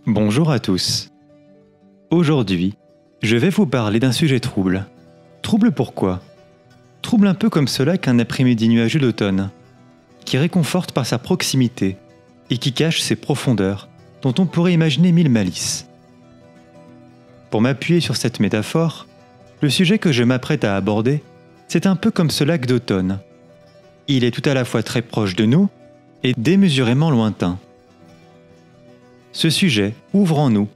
Bonjour à tous. Aujourd'hui, je vais vous parler d'un sujet trouble. Trouble pourquoi ? Trouble un peu comme cela qu'un après-midi nuageux d'automne, qui réconforte par sa proximité et qui cache ses profondeurs dont on pourrait imaginer mille malices. Pour m'appuyer sur cette métaphore, le sujet que je m'apprête à aborder, c'est un peu comme ce lac d'automne. Il est tout à la fois très proche de nous et démesurément lointain. Ce sujet ouvre en nous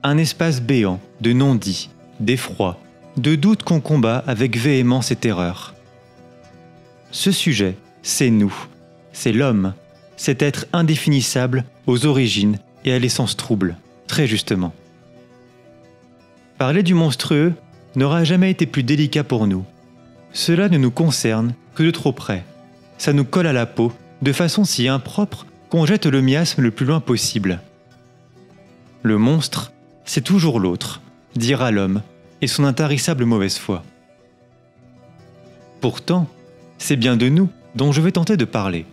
un espace béant de non-dits, d'effroi, de doutes qu'on combat avec véhémence et terreur. Ce sujet, c'est nous, c'est l'homme, cet être indéfinissable aux origines et à l'essence trouble, très justement. Parler du monstrueux n'aura jamais été plus délicat pour nous. Cela ne nous concerne que de trop près. Ça nous colle à la peau de façon si impropre qu'on jette le miasme le plus loin possible. Le monstre, c'est toujours l'autre, dira l'homme, et son intarissable mauvaise foi. Pourtant, c'est bien de nous dont je vais tenter de parler.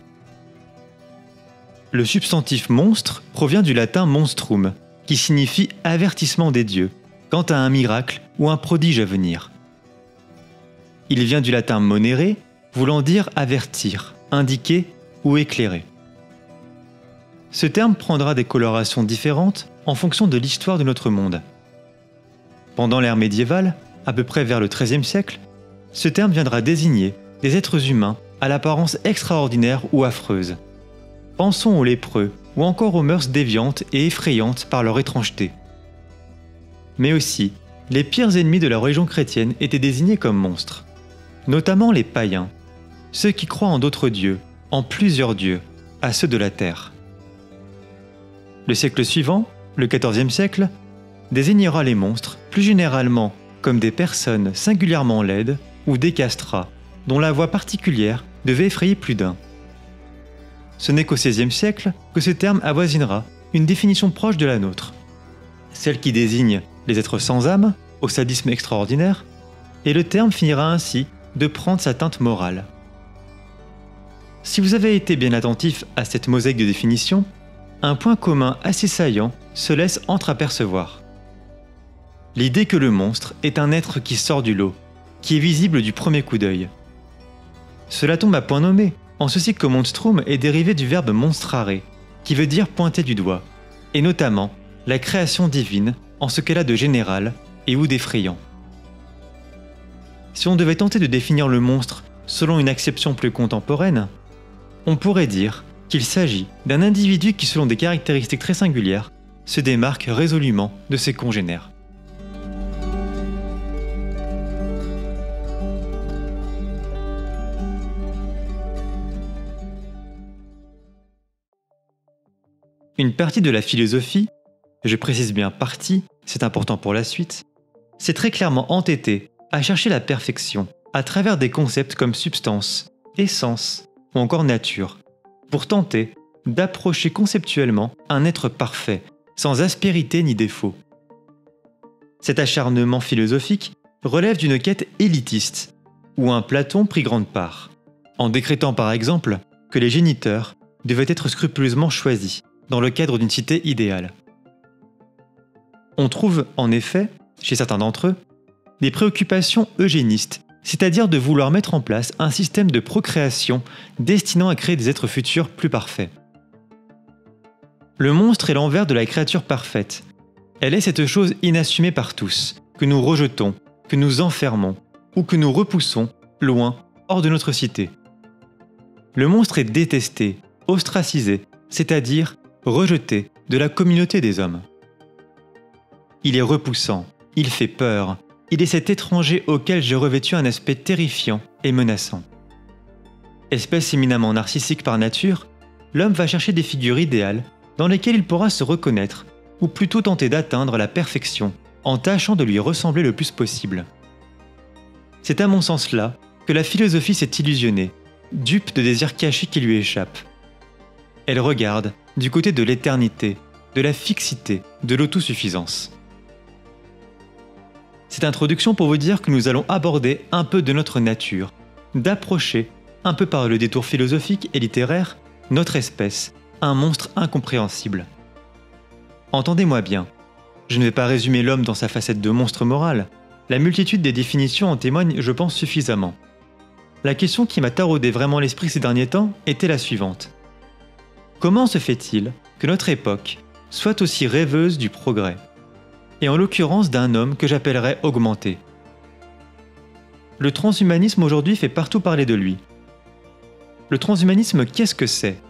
Le substantif monstre provient du latin monstrum, qui signifie avertissement des dieux, quant à un miracle ou un prodige à venir. Il vient du latin monere, voulant dire avertir, indiquer ou éclairer. Ce terme prendra des colorations différentes en fonction de l'histoire de notre monde. Pendant l'ère médiévale, à peu près vers le XIIIe siècle, ce terme viendra désigner des êtres humains à l'apparence extraordinaire ou affreuse. Pensons aux lépreux ou encore aux mœurs déviantes et effrayantes par leur étrangeté. Mais aussi, les pires ennemis de la religion chrétienne étaient désignés comme monstres, notamment les païens, ceux qui croient en d'autres dieux, en plusieurs dieux, à ceux de la terre. Le siècle suivant, le XIVe siècle, désignera les monstres plus généralement comme des personnes singulièrement laides ou des castrats, dont la voix particulière devait effrayer plus d'un. Ce n'est qu'au XVIe siècle que ce terme avoisinera une définition proche de la nôtre, celle qui désigne les êtres sans âme, au sadisme extraordinaire, et le terme finira ainsi de prendre sa teinte morale. Si vous avez été bien attentif à cette mosaïque de définitions, un point commun assez saillant se laisse entreapercevoir. L'idée que le monstre est un être qui sort du lot, qui est visible du premier coup d'œil. Cela tombe à point nommé, en ceci que monstrum est dérivé du verbe monstrare, qui veut dire pointer du doigt, et notamment la création divine en ce qu'elle a de général et ou d'effrayant. Si on devait tenter de définir le monstre selon une acception plus contemporaine, on pourrait dire qu'il s'agit d'un individu qui, selon des caractéristiques très singulières, se démarque résolument de ses congénères. Une partie de la philosophie, je précise bien partie, c'est important pour la suite, s'est très clairement entêtée à chercher la perfection à travers des concepts comme substance, essence ou encore nature, pour tenter d'approcher conceptuellement un être parfait, sans aspérité ni défaut. Cet acharnement philosophique relève d'une quête élitiste, où un Platon prit grande part, en décrétant par exemple que les géniteurs devaient être scrupuleusement choisis dans le cadre d'une cité idéale. On trouve en effet, chez certains d'entre eux, des préoccupations eugénistes, c'est-à-dire de vouloir mettre en place un système de procréation destinant à créer des êtres futurs plus parfaits. Le monstre est l'envers de la créature parfaite. Elle est cette chose inassumée par tous, que nous rejetons, que nous enfermons, ou que nous repoussons loin, hors de notre cité. Le monstre est détesté, ostracisé, c'est-à-dire rejeté de la communauté des hommes. Il est repoussant, il fait peur, il est cet étranger auquel j'ai revêtu un aspect terrifiant et menaçant. Espèce éminemment narcissique par nature, l'homme va chercher des figures idéales dans lesquelles il pourra se reconnaître, ou plutôt tenter d'atteindre la perfection en tâchant de lui ressembler le plus possible. C'est à mon sens là que la philosophie s'est illusionnée, dupe de désirs cachés qui lui échappent. Elle regarde du côté de l'éternité, de la fixité, de l'autosuffisance. Cette introduction pour vous dire que nous allons aborder un peu de notre nature, d'approcher, un peu par le détour philosophique et littéraire, notre espèce, un monstre incompréhensible. Entendez-moi bien, je ne vais pas résumer l'homme dans sa facette de monstre moral, la multitude des définitions en témoigne, je pense, suffisamment. La question qui m'a taraudé vraiment l'esprit ces derniers temps était la suivante. Comment se fait-il que notre époque soit aussi rêveuse du progrès, et en l'occurrence d'un homme que j'appellerais augmenté? Le transhumanisme aujourd'hui fait partout parler de lui. Le transhumanisme, qu'est-ce que c'est?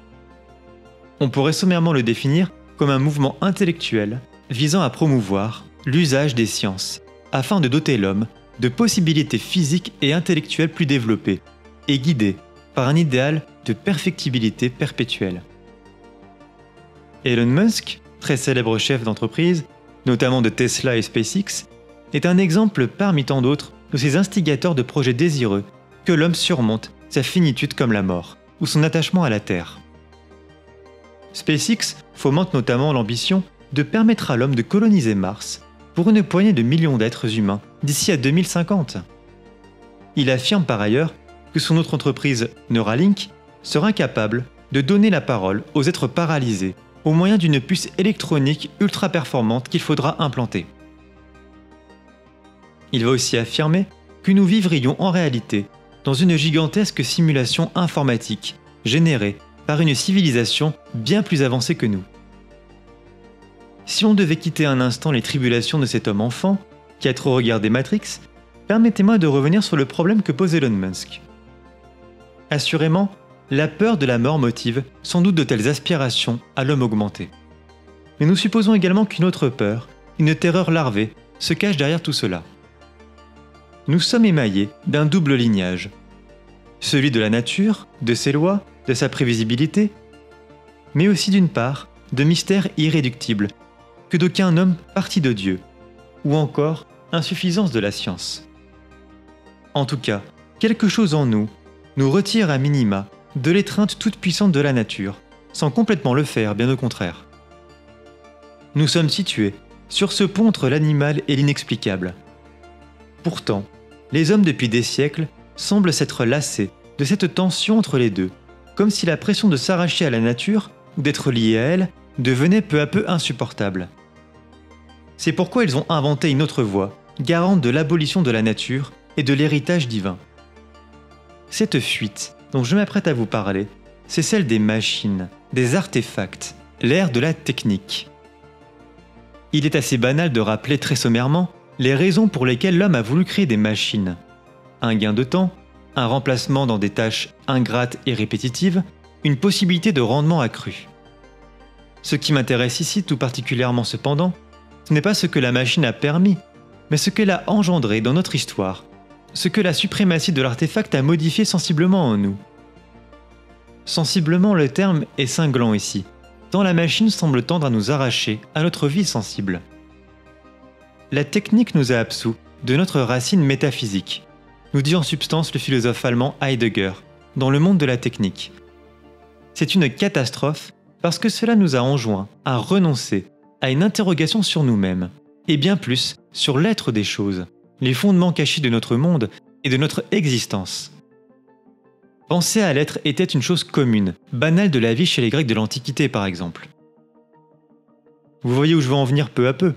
On pourrait sommairement le définir comme un mouvement intellectuel visant à promouvoir l'usage des sciences, afin de doter l'homme de possibilités physiques et intellectuelles plus développées, et guidées par un idéal de perfectibilité perpétuelle. Elon Musk, très célèbre chef d'entreprise, notamment de Tesla et SpaceX, est un exemple parmi tant d'autres de ces instigateurs de projets désireux que l'homme surmonte sa finitude comme la mort, ou son attachement à la Terre. SpaceX fomente notamment l'ambition de permettre à l'homme de coloniser Mars pour une poignée de millions d'êtres humains d'ici à 2050. Il affirme par ailleurs que son autre entreprise, Neuralink, sera capable de donner la parole aux êtres paralysés au moyen d'une puce électronique ultra performante qu'il faudra implanter. Il va aussi affirmer que nous vivrions en réalité dans une gigantesque simulation informatique générée par une civilisation bien plus avancée que nous. Si on devait quitter un instant les tribulations de cet homme enfant, qui a trop regardé Matrix, permettez-moi de revenir sur le problème que pose Elon Musk. Assurément, la peur de la mort motive sans doute de telles aspirations à l'homme augmenté. Mais nous supposons également qu'une autre peur, une terreur larvée, se cache derrière tout cela. Nous sommes émaillés d'un double lignage. Celui de la nature, de ses lois, de sa prévisibilité, mais aussi d'une part de mystères irréductibles que d'aucun homme parti de Dieu, ou encore insuffisance de la science. En tout cas, quelque chose en nous nous retire à minima de l'étreinte toute puissante de la nature, sans complètement le faire, bien au contraire. Nous sommes situés sur ce pont entre l'animal et l'inexplicable. Pourtant, les hommes depuis des siècles semblent s'être lassés de cette tension entre les deux, comme si la pression de s'arracher à la nature ou d'être lié à elle devenait peu à peu insupportable. C'est pourquoi ils ont inventé une autre voie, garante de l'abolition de la nature et de l'héritage divin. Cette fuite dont je m'apprête à vous parler, c'est celle des machines, des artefacts, l'ère de la technique. Il est assez banal de rappeler très sommairement les raisons pour lesquelles l'homme a voulu créer des machines. Un gain de temps, un remplacement dans des tâches ingrates et répétitives, une possibilité de rendement accru. Ce qui m'intéresse ici tout particulièrement cependant, ce n'est pas ce que la machine a permis, mais ce qu'elle a engendré dans notre histoire, ce que la suprématie de l'artefact a modifié sensiblement en nous. Sensiblement, le terme est cinglant ici, tant la machine semble tendre à nous arracher à notre vie sensible. La technique nous a absous de notre racine métaphysique, nous dit en substance le philosophe allemand Heidegger, dans Le monde de la technique. C'est une catastrophe parce que cela nous a enjoint à renoncer à une interrogation sur nous-mêmes, et bien plus sur l'être des choses, les fondements cachés de notre monde et de notre existence. Penser à l'être était une chose commune, banale de la vie chez les Grecs de l'Antiquité par exemple. Vous voyez où je veux en venir peu à peu.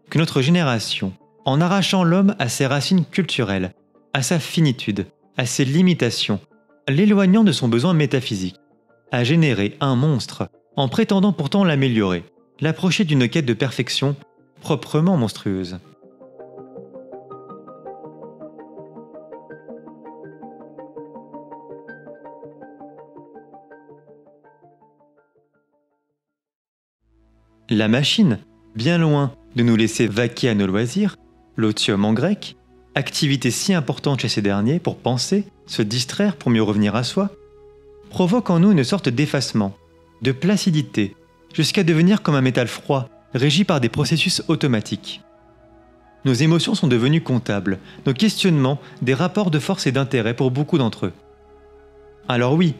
Que notre génération, en arrachant l'homme à ses racines culturelles, à sa finitude, à ses limitations, l'éloignant de son besoin métaphysique, a généré un monstre en prétendant pourtant l'améliorer, l'approcher d'une quête de perfection proprement monstrueuse. La machine, bien loin de nous laisser vaquer à nos loisirs, l'otium en grec, activité si importante chez ces derniers pour penser, se distraire pour mieux revenir à soi, provoque en nous une sorte d'effacement, de placidité, jusqu'à devenir comme un métal froid, régi par des processus automatiques. Nos émotions sont devenues comptables, nos questionnements des rapports de force et d'intérêt pour beaucoup d'entre eux. Alors oui,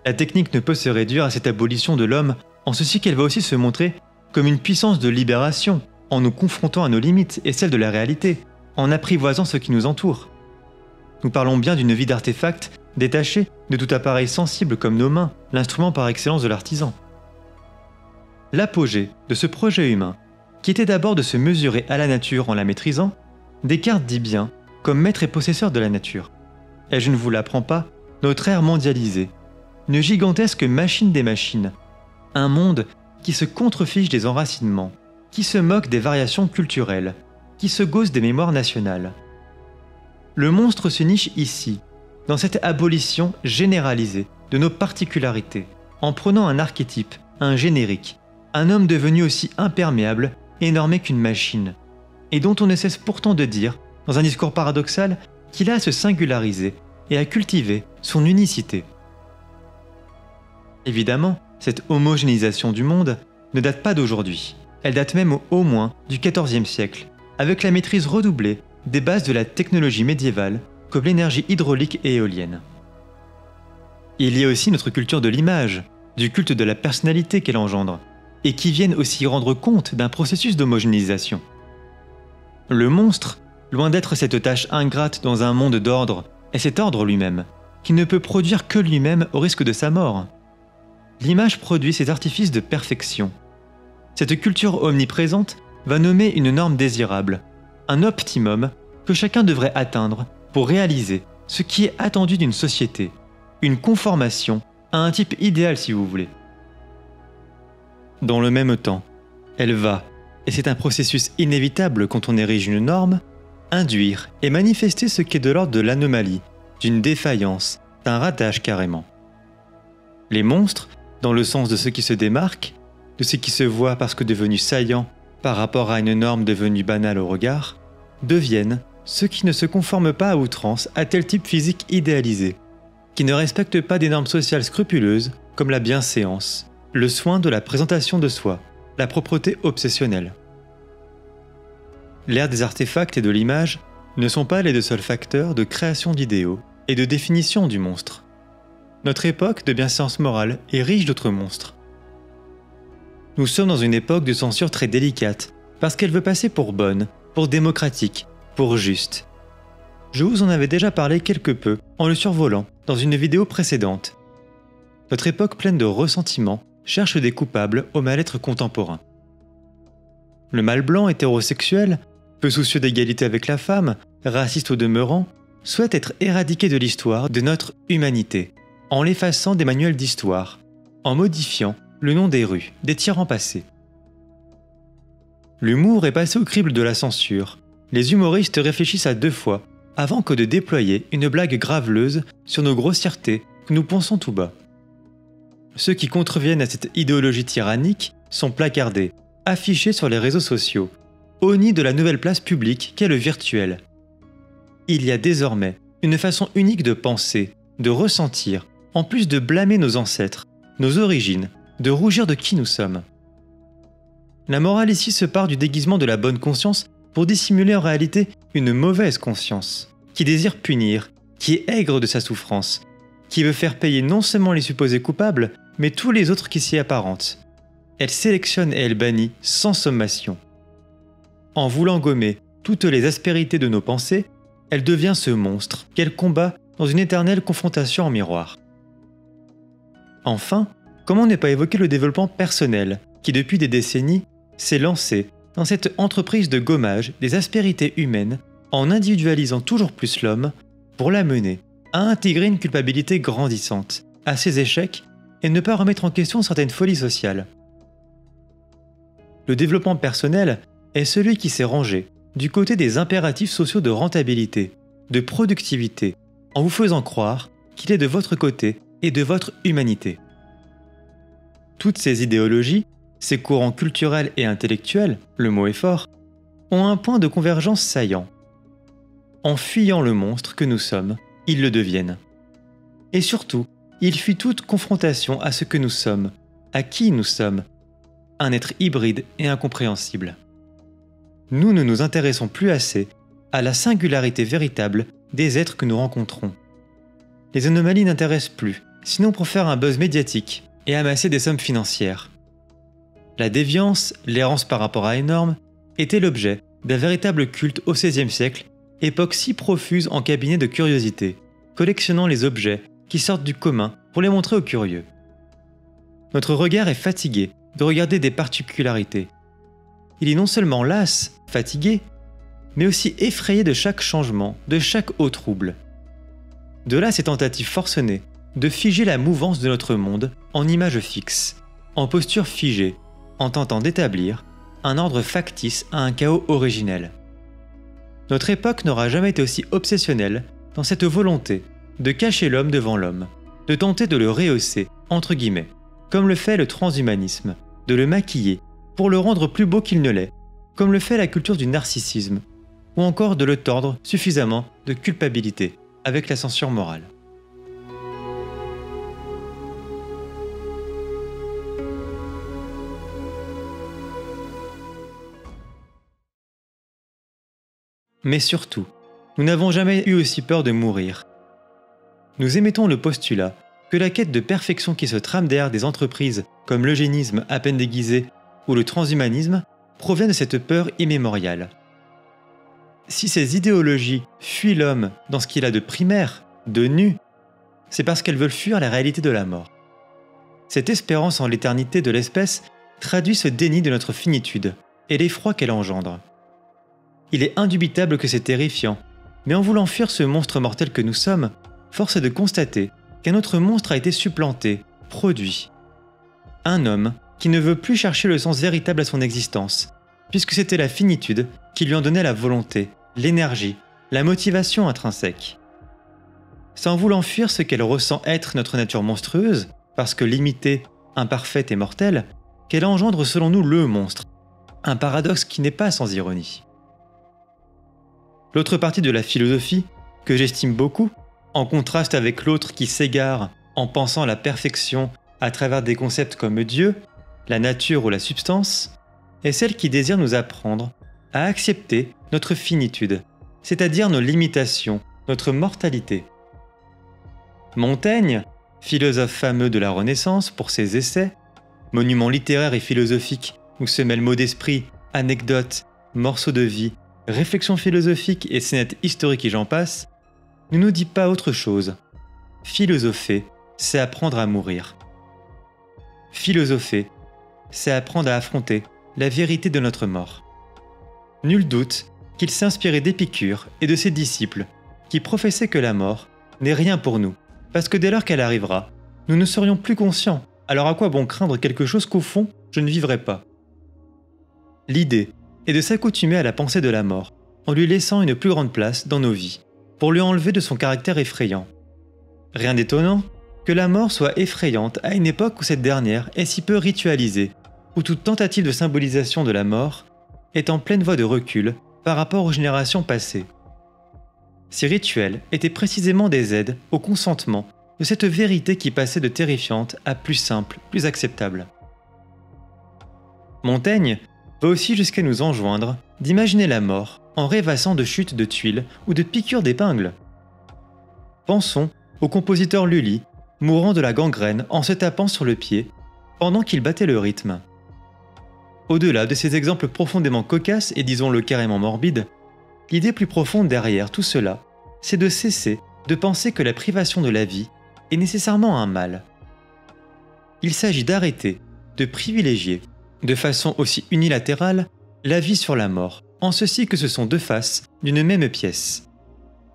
la technique ne peut se réduire à cette abolition de l'homme, en ceci qu'elle va aussi se montrer comme une puissance de libération, en nous confrontant à nos limites et celles de la réalité, en apprivoisant ce qui nous entoure. Nous parlons bien d'une vie d'artefact détachée de tout appareil sensible comme nos mains, l'instrument par excellence de l'artisan. l'apogée de ce projet humain, qui était d'abord de se mesurer à la nature en la maîtrisant, Descartes dit bien, comme maître et possesseur de la nature. Et je ne vous l'apprends pas, notre ère mondialisée, une gigantesque machine des machines, un monde qui se contrefiche des enracinements, qui se moque des variations culturelles, qui se gausse des mémoires nationales. Le monstre se niche ici, dans cette abolition généralisée de nos particularités, en prenant un archétype, un générique, un homme devenu aussi imperméable et normé qu'une machine, et dont on ne cesse pourtant de dire, dans un discours paradoxal, qu'il a à se singulariser et à cultiver son unicité. Évidemment, cette homogénéisation du monde ne date pas d'aujourd'hui. Elle date même au moins du XIVe siècle, avec la maîtrise redoublée des bases de la technologie médiévale, comme l'énergie hydraulique et éolienne. Il y a aussi notre culture de l'image, du culte de la personnalité qu'elle engendre, et qui viennent aussi rendre compte d'un processus d'homogénéisation. Le monstre, loin d'être cette tâche ingrate dans un monde d'ordre, est cet ordre lui-même, qui ne peut produire que lui-même au risque de sa mort. L'image produit ces artifices de perfection. Cette culture omniprésente va nommer une norme désirable, un optimum que chacun devrait atteindre pour réaliser ce qui est attendu d'une société, une conformation à un type idéal si vous voulez. Dans le même temps, elle va, et c'est un processus inévitable quand on érige une norme, induire et manifester ce qui est de l'ordre de l'anomalie, d'une défaillance, d'un ratage carrément. Les monstres, dans le sens de ce qui se démarque, de ce qui se voit parce que devenu saillant par rapport à une norme devenue banale au regard, deviennent ceux qui ne se conforment pas à outrance à tel type physique idéalisé, qui ne respectent pas des normes sociales scrupuleuses comme la bienséance, le soin de la présentation de soi, la propreté obsessionnelle. L'ère des artefacts et de l'image ne sont pas les deux seuls facteurs de création d'idéaux et de définition du monstre. Notre époque de bienséance morale est riche d'autres monstres. Nous sommes dans une époque de censure très délicate, parce qu'elle veut passer pour bonne, pour démocratique, pour juste. Je vous en avais déjà parlé quelque peu en le survolant dans une vidéo précédente. Notre époque pleine de ressentiment cherche des coupables au mal-être contemporain. Le mâle blanc hétérosexuel, peu soucieux d'égalité avec la femme, raciste au demeurant, souhaite être éradiqué de l'histoire de notre humanité, en l'effaçant des manuels d'histoire, en modifiant le nom des rues, des tyrans passés. L'humour est passé au crible de la censure. Les humoristes réfléchissent à deux fois avant que de déployer une blague graveleuse sur nos grossièretés que nous pensons tout bas. Ceux qui contreviennent à cette idéologie tyrannique sont placardés, affichés sur les réseaux sociaux, honnis de la nouvelle place publique qu'est le virtuel. Il y a désormais une façon unique de penser, de ressentir, en plus de blâmer nos ancêtres, nos origines, de rougir de qui nous sommes. La morale ici se part du déguisement de la bonne conscience pour dissimuler en réalité une mauvaise conscience, qui désire punir, qui est aigre de sa souffrance, qui veut faire payer non seulement les supposés coupables, mais tous les autres qui s'y apparentent. Elle sélectionne et elle bannit sans sommation. En voulant gommer toutes les aspérités de nos pensées, elle devient ce monstre qu'elle combat dans une éternelle confrontation en miroir. Enfin, comment ne pas évoquer le développement personnel qui depuis des décennies s'est lancé dans cette entreprise de gommage des aspérités humaines en individualisant toujours plus l'homme pour l'amener à intégrer une culpabilité grandissante à ses échecs et ne pas remettre en question certaines folies sociales. Le développement personnel est celui qui s'est rangé du côté des impératifs sociaux de rentabilité, de productivité, en vous faisant croire qu'il est de votre côté et de votre humanité. Toutes ces idéologies, ces courants culturels et intellectuels, le mot est fort, ont un point de convergence saillant. En fuyant le monstre que nous sommes, ils le deviennent. Et surtout, ils fuient toute confrontation à ce que nous sommes, à qui nous sommes, un être hybride et incompréhensible. Nous ne nous intéressons plus assez à la singularité véritable des êtres que nous rencontrons. Les anomalies n'intéressent plus, sinon pour faire un buzz médiatique et amasser des sommes financières. La déviance, l'errance par rapport à une norme, était l'objet d'un véritable culte au XVIe siècle, époque si profuse en cabinet de curiosité, collectionnant les objets qui sortent du commun pour les montrer aux curieux. Notre regard est fatigué de regarder des particularités. Il est non seulement las, fatigué, mais aussi effrayé de chaque changement, de chaque haut trouble. De là ces tentatives forcenées de figer la mouvance de notre monde en images fixes, en postures figées, en tentant d'établir un ordre factice à un chaos originel. Notre époque n'aura jamais été aussi obsessionnelle dans cette volonté de cacher l'homme devant l'homme, de tenter de le rehausser, entre guillemets, comme le fait le transhumanisme, de le maquiller pour le rendre plus beau qu'il ne l'est, comme le fait la culture du narcissisme, ou encore de le tordre suffisamment de culpabilité avec la censure morale. Mais surtout, nous n'avons jamais eu aussi peur de mourir. Nous émettons le postulat que la quête de perfection qui se trame derrière des entreprises comme l'eugénisme à peine déguisé ou le transhumanisme provient de cette peur immémoriale. Si ces idéologies fuient l'homme dans ce qu'il a de primaire, de nu, c'est parce qu'elles veulent fuir la réalité de la mort. Cette espérance en l'éternité de l'espèce traduit ce déni de notre finitude et l'effroi qu'elle engendre. Il est indubitable que c'est terrifiant, mais en voulant fuir ce monstre mortel que nous sommes, force est de constater qu'un autre monstre a été supplanté, produit. Un homme qui ne veut plus chercher le sens véritable à son existence, puisque c'était la finitude qui lui en donnait la volonté, l'énergie, la motivation intrinsèque. C'est en voulant fuir ce qu'elle ressent être notre nature monstrueuse, parce que limitée, imparfaite et mortelle, qu'elle engendre selon nous le monstre, un paradoxe qui n'est pas sans ironie. L'autre partie de la philosophie, que j'estime beaucoup, en contraste avec l'autre qui s'égare en pensant la perfection à travers des concepts comme Dieu, la nature ou la substance, est celle qui désire nous apprendre à accepter notre finitude, c'est-à-dire nos limitations, notre mortalité. Montaigne, philosophe fameux de la Renaissance pour ses essais, monument littéraire et philosophique où se mêlent mots d'esprit, anecdotes, morceaux de vie, réflexions philosophiques et scénettes historiques et j'en passe, ne nous dit pas autre chose. Philosopher, c'est apprendre à mourir. Philosopher, c'est apprendre à affronter la vérité de notre mort. Nul doute qu'il s'est inspiré d'Épicure et de ses disciples, qui professaient que la mort n'est rien pour nous, parce que dès lors qu'elle arrivera, nous ne serions plus conscients, alors à quoi bon craindre quelque chose qu'au fond, je ne vivrai pas. L'idée est de s'accoutumer à la pensée de la mort, en lui laissant une plus grande place dans nos vies, pour lui enlever de son caractère effrayant. Rien d'étonnant que la mort soit effrayante à une époque où cette dernière est si peu ritualisée, où toute tentative de symbolisation de la mort est en pleine voie de recul par rapport aux générations passées. Ces rituels étaient précisément des aides au consentement de cette vérité qui passait de terrifiante à plus simple, plus acceptable. Montaigne va aussi jusqu'à nous enjoindre d'imaginer la mort en rêvassant de chutes de tuiles ou de piqûres d'épingles. Pensons au compositeur Lully, mourant de la gangrène en se tapant sur le pied pendant qu'il battait le rythme. Au-delà de ces exemples profondément cocasses et disons-le carrément morbides, l'idée plus profonde derrière tout cela, c'est de cesser de penser que la privation de la vie est nécessairement un mal. Il s'agit d'arrêter de privilégier, de façon aussi unilatérale, la vie sur la mort, en ceci que ce sont deux faces d'une même pièce.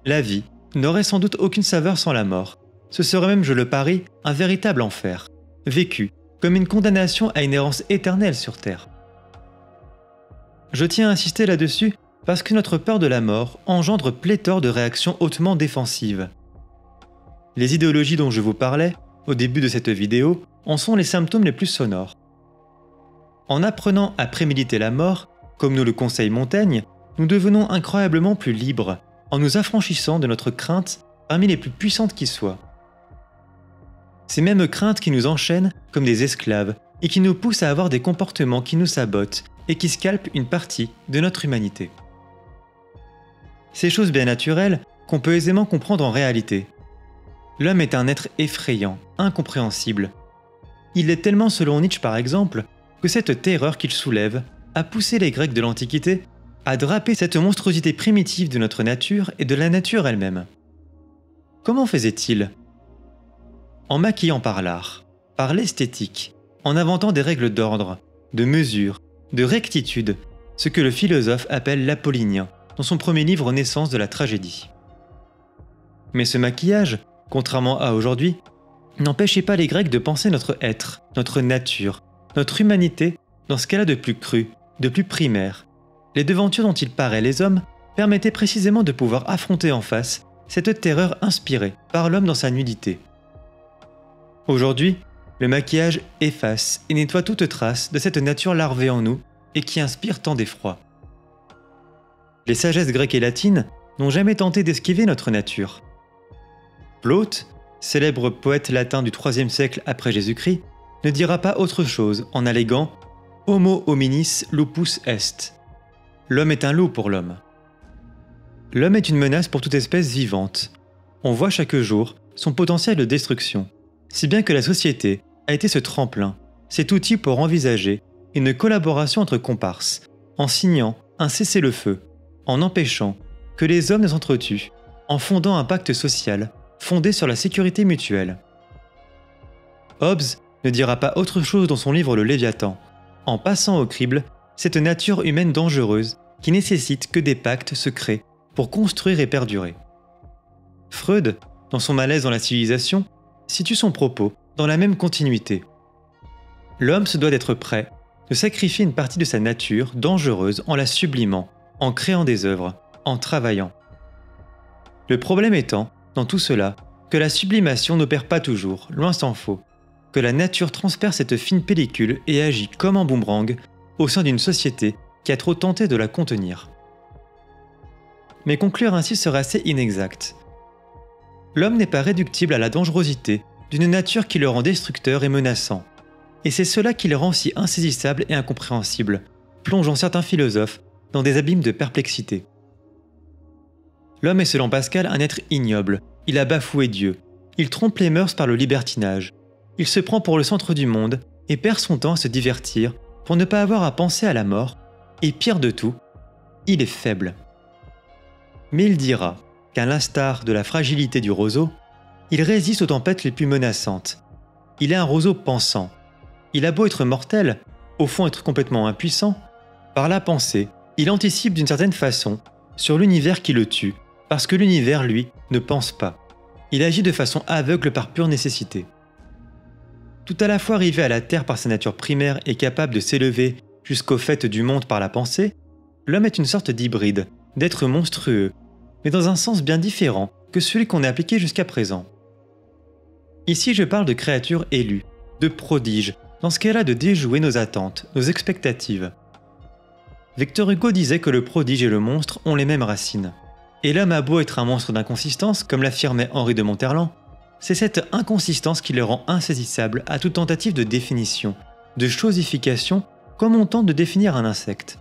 La vie n'aurait sans doute aucune saveur sans la mort. Ce serait même, je le parie, un véritable enfer, vécu comme une condamnation à une errance éternelle sur Terre. Je tiens à insister là-dessus parce que notre peur de la mort engendre pléthore de réactions hautement défensives. Les idéologies dont je vous parlais, au début de cette vidéo, en sont les symptômes les plus sonores. En apprenant à préméditer la mort, comme nous le conseille Montaigne, nous devenons incroyablement plus libres, en nous affranchissant de notre crainte parmi les plus puissantes qui soient. Ces mêmes craintes qui nous enchaînent comme des esclaves et qui nous poussent à avoir des comportements qui nous sabotent et qui scalpent une partie de notre humanité. Ces choses bien naturelles qu'on peut aisément comprendre en réalité. L'homme est un être effrayant, incompréhensible. Il l'est tellement selon Nietzsche par exemple, que cette terreur qu'il soulève a poussé les Grecs de l'Antiquité à draper cette monstruosité primitive de notre nature et de la nature elle-même. Comment faisait-il ? En maquillant par l'art, par l'esthétique, en inventant des règles d'ordre, de mesure, de rectitude, ce que le philosophe appelle l'apollinien, dans son premier livre Naissance de la tragédie. Mais ce maquillage, contrairement à aujourd'hui, n'empêchait pas les Grecs de penser notre être, notre nature, notre humanité dans ce qu'elle a de plus cru, de plus primaire. Les devantures dont ils paraient les hommes permettaient précisément de pouvoir affronter en face cette terreur inspirée par l'homme dans sa nudité. Aujourd'hui, le maquillage efface et nettoie toute trace de cette nature larvée en nous et qui inspire tant d'effroi. Les sagesses grecques et latines n'ont jamais tenté d'esquiver notre nature. Plaute, célèbre poète latin du IIIe siècle après Jésus-Christ, ne dira pas autre chose en alléguant « Homo hominis lupus est ». L'homme est un loup pour l'homme. L'homme est une menace pour toute espèce vivante. On voit chaque jour son potentiel de destruction, si bien que la société a été ce tremplin, cet outil pour envisager une collaboration entre comparses, en signant un cessez-le-feu, en empêchant que les hommes ne s'entretuent, en fondant un pacte social fondé sur la sécurité mutuelle. Hobbes ne dira pas autre chose dans son livre Le Léviathan, en passant au crible cette nature humaine dangereuse qui nécessite que des pactes se créent pour construire et perdurer. Freud, dans son Malaise dans la civilisation, situe son propos dans la même continuité. L'homme se doit d'être prêt, de sacrifier une partie de sa nature dangereuse en la sublimant, en créant des œuvres, en travaillant. Le problème étant, dans tout cela, que la sublimation n'opère pas toujours, loin s'en faut, que la nature transperce cette fine pellicule et agit comme un boomerang au sein d'une société qui a trop tenté de la contenir. Mais conclure ainsi serait assez inexact. L'homme n'est pas réductible à la dangerosité d'une nature qui le rend destructeur et menaçant, et c'est cela qui le rend si insaisissable et incompréhensible, plongeant certains philosophes dans des abîmes de perplexité. L'homme est selon Pascal un être ignoble, il a bafoué Dieu, il trompe les mœurs par le libertinage, il se prend pour le centre du monde et perd son temps à se divertir pour ne pas avoir à penser à la mort, et pire de tout, il est faible. Mais il dira qu'à l'instar de la fragilité du roseau, il résiste aux tempêtes les plus menaçantes. Il est un roseau pensant. Il a beau être mortel, au fond être complètement impuissant, par la pensée, il anticipe d'une certaine façon sur l'univers qui le tue, parce que l'univers, lui, ne pense pas. Il agit de façon aveugle par pure nécessité. Tout à la fois arrivé à la terre par sa nature primaire et capable de s'élever jusqu'au fait du monde par la pensée, l'homme est une sorte d'hybride, d'être monstrueux, mais dans un sens bien différent que celui qu'on a appliqué jusqu'à présent. Ici, je parle de créatures élues, de prodiges, dans ce qu'elle a de déjouer nos attentes, nos expectatives. Victor Hugo disait que le prodige et le monstre ont les mêmes racines. Et l'homme a beau être un monstre d'inconsistance, comme l'affirmait Henri de Monterland, c'est cette inconsistance qui le rend insaisissable à toute tentative de définition, de chosification, comme on tente de définir un insecte.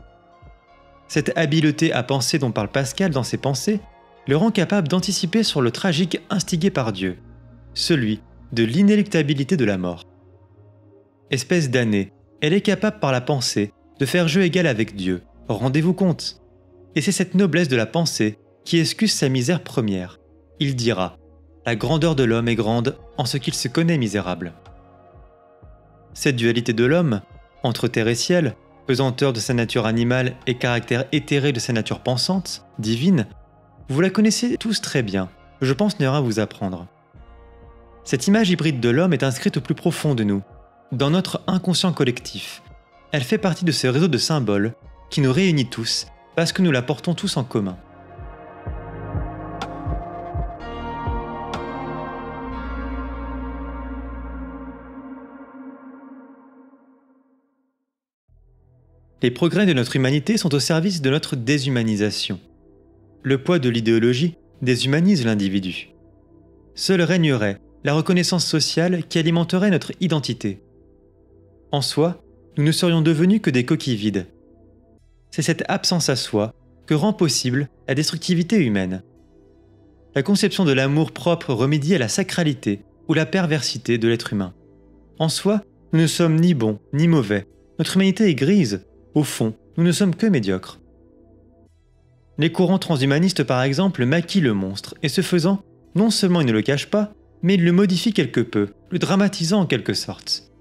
Cette habileté à penser dont parle Pascal dans ses pensées le rend capable d'anticiper sur le tragique instigé par Dieu, celui de l'inéluctabilité de la mort. Espèce damnée, elle est capable par la pensée de faire jeu égal avec Dieu, rendez-vous compte. Et c'est cette noblesse de la pensée qui excuse sa misère première. Il dira « La grandeur de l'homme est grande en ce qu'il se connaît misérable ». Cette dualité de l'homme, entre terre et ciel, pesanteur de sa nature animale et caractère éthéré de sa nature pensante, divine, vous la connaissez tous très bien, je pense ne rien vous apprendre. Cette image hybride de l'homme est inscrite au plus profond de nous, dans notre inconscient collectif. Elle fait partie de ce réseau de symboles qui nous réunit tous parce que nous la portons tous en commun. Les progrès de notre humanité sont au service de notre déshumanisation. Le poids de l'idéologie déshumanise l'individu. Seul régnerait la reconnaissance sociale qui alimenterait notre identité. En soi, nous ne serions devenus que des coquilles vides. C'est cette absence à soi que rend possible la destructivité humaine. La conception de l'amour propre remédie à la sacralité ou la perversité de l'être humain. En soi, nous ne sommes ni bons ni mauvais. Notre humanité est grise. Au fond, nous ne sommes que médiocres. Les courants transhumanistes, par exemple, maquillent le monstre, et ce faisant, non seulement ils ne le cachent pas, mais ils le modifient quelque peu, le dramatisant en quelque sorte.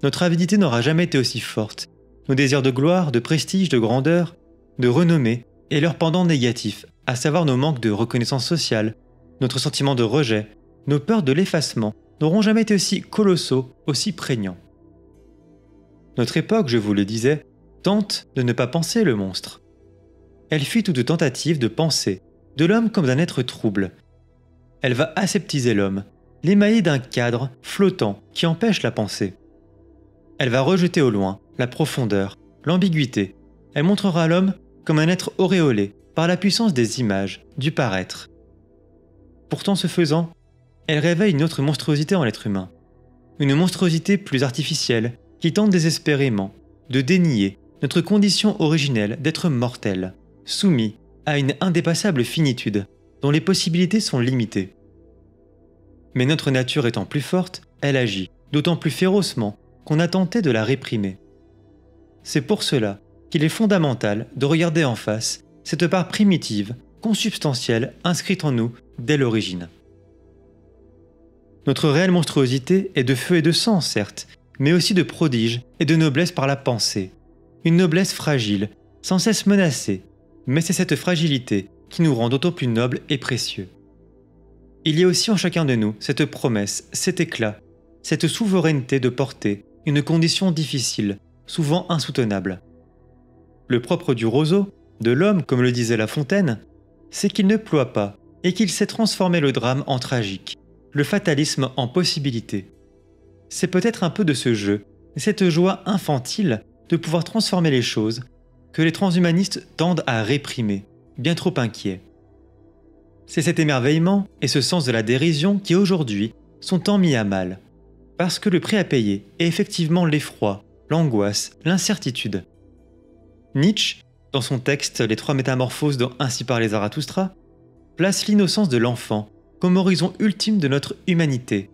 Notre avidité n'aura jamais été aussi forte. Nos désirs de gloire, de prestige, de grandeur, de renommée et leurs pendants négatifs, à savoir nos manques de reconnaissance sociale, notre sentiment de rejet, nos peurs de l'effacement, n'auront jamais été aussi colossaux, aussi prégnants. Notre époque, je vous le disais, tente de ne pas penser le monstre. Elle fuit toute tentative de penser de l'homme comme d'un être trouble. Elle va aseptiser l'homme, l'émailler d'un cadre flottant qui empêche la pensée. Elle va rejeter au loin la profondeur, l'ambiguïté. Elle montrera l'homme comme un être auréolé par la puissance des images, du paraître. Pourtant, ce faisant, elle réveille une autre monstruosité en l'être humain. Une monstruosité plus artificielle qui tente désespérément de dénier notre condition originelle d'être mortel, soumis à une indépassable finitude dont les possibilités sont limitées. Mais notre nature étant plus forte, elle agit, d'autant plus férocement qu'on a tenté de la réprimer. C'est pour cela qu'il est fondamental de regarder en face cette part primitive, consubstantielle, inscrite en nous dès l'origine. Notre réelle monstruosité est de feu et de sang, certes, mais aussi de prodige et de noblesse par la pensée. Une noblesse fragile, sans cesse menacée, mais c'est cette fragilité qui nous rend d'autant plus nobles et précieux. Il y a aussi en chacun de nous cette promesse, cet éclat, cette souveraineté de porter une condition difficile, souvent insoutenable. Le propre du roseau, de l'homme comme le disait La Fontaine, c'est qu'il ne ploie pas et qu'il sait transformer le drame en tragique, le fatalisme en possibilité. C'est peut-être un peu de ce jeu, cette joie infantile de pouvoir transformer les choses, que les transhumanistes tendent à réprimer, bien trop inquiets. C'est cet émerveillement et ce sens de la dérision qui aujourd'hui sont tant mis à mal, parce que le prix à payer est effectivement l'effroi, l'angoisse, l'incertitude. Nietzsche, dans son texte Les Trois Métamorphoses dont Ainsi parlait Zarathustra, place l'innocence de l'enfant comme horizon ultime de notre humanité.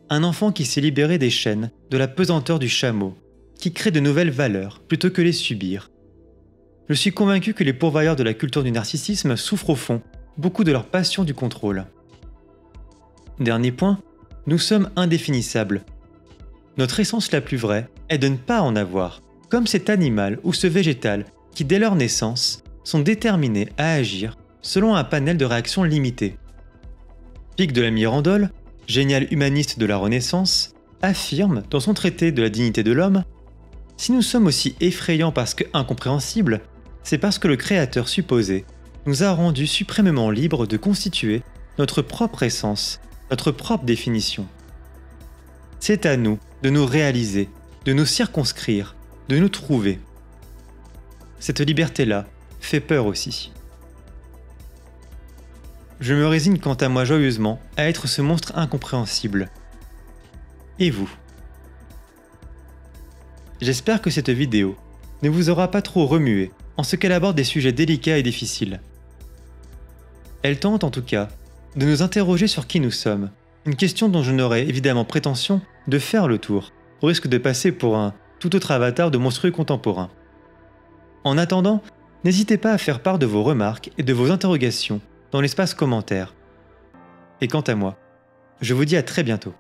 Un enfant qui s'est libéré des chaînes, de la pesanteur du chameau, qui crée de nouvelles valeurs plutôt que les subir. Je suis convaincu que les pourvoyeurs de la culture du narcissisme souffrent au fond beaucoup de leur passion du contrôle. Dernier point, nous sommes indéfinissables. Notre essence la plus vraie est de ne pas en avoir, comme cet animal ou ce végétal qui, dès leur naissance, sont déterminés à agir selon un panel de réactions limitées. Pic de la Mirandole, génial humaniste de la Renaissance, affirme dans son traité de la dignité de l'homme « Si nous sommes aussi effrayants parce que incompréhensibles, c'est parce que le Créateur supposé nous a rendus suprêmement libres de constituer notre propre essence, notre propre définition. C'est à nous de nous réaliser, de nous circonscrire, de nous trouver. Cette liberté-là fait peur aussi. Je me résigne quant à moi joyeusement à être ce monstre incompréhensible. Et vous ? J'espère que cette vidéo ne vous aura pas trop remué en ce qu'elle aborde des sujets délicats et difficiles. Elle tente en tout cas de nous interroger sur qui nous sommes, une question dont je n'aurais évidemment prétention de faire le tour, au risque de passer pour un tout autre avatar de monstrueux contemporain. En attendant, n'hésitez pas à faire part de vos remarques et de vos interrogations dans l'espace commentaire. Et quant à moi, je vous dis à très bientôt.